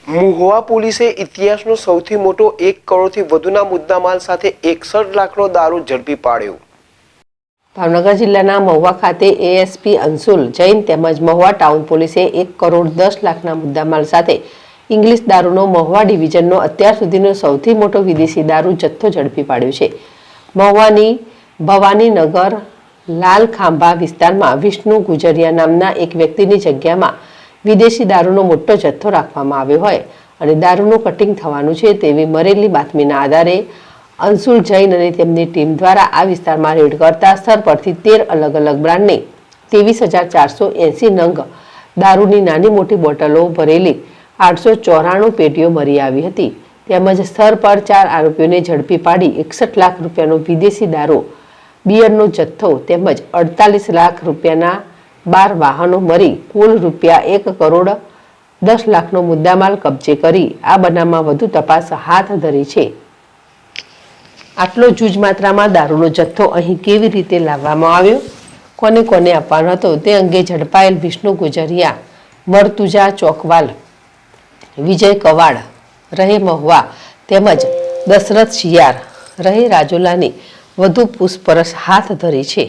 મહુવા પોલીસે ઇતિહાસનો સૌથી મોટો 1 કરોડથી વધુના મુદ્દામાલ સાથે 61 લાખનો દારૂ ઝડપી પાડ્યો। ભાવનગર જિલ્લાના મહુવા ખાતે એએસપી અંશુલ જૈન તેમજ મહુવા ટાઉન પોલીસે 1 કરોડ 10 લાખના મુદ્દામાલ સાથે ઇંગ્લિશ દારૂનો મહુવા ડિવિઝનનો અત્યાર સુધીનો સૌથી મોટો વિદેશી દારૂ જથ્થો ઝડપી પાડ્યો છે। મહુવાની ભવાનીનગર લાલ ખાંભા વિસ્તારમાં વિષ્ણુ ગુજરિયા નામના એક વ્યક્તિની જગ્યામાં વિદેશી દારૂનો મોટો જથ્થો રાખવામાં આવ્યો હોય અને દારૂનું કટિંગ થવાનું છે તેવી મરેલી બાતમીના આધારે અંશુલ જૈન અને તેમની ટીમ દ્વારા આ વિસ્તારમાં રેડ કરતા સ્થળ પરથી 13 અલગ અલગ બ્રાન્ડની 23,480 નંગ દારૂની નાની મોટી બોટલો ભરેલી 894 પેટીઓ મળી આવી હતી। તેમજ સ્થળ પર 4 આરોપીઓને ઝડપી પાડી 61 લાખ રૂપિયાનો વિદેશી દારૂ બિયરનો જથ્થો તેમજ 48 લાખ રૂપિયાના 12 વાહનો મળી કુલ રૂપિયા 1 કરોડ 10 લાખનો મુદ્દામાલ કબજે કરી આ બનાવમાં વધુ તપાસ હાથ ધરી છે। આટલો જૂજ માત્રામાં દારૂનો જથ્થો અહીં કેવી રીતે લાવવામાં આવ્યો, કોને કોને આપવાનો હતો તે અંગે ઝડપાયેલ વિષ્ણુ ગુજરિયા, મરતુજા ચોકવાલ, વિજય કવાડ રહે મહુવા તેમજ દશરથ શિયાર રહે રાજુલાની વધુ પૂછપરછ હાથ ધરી છે।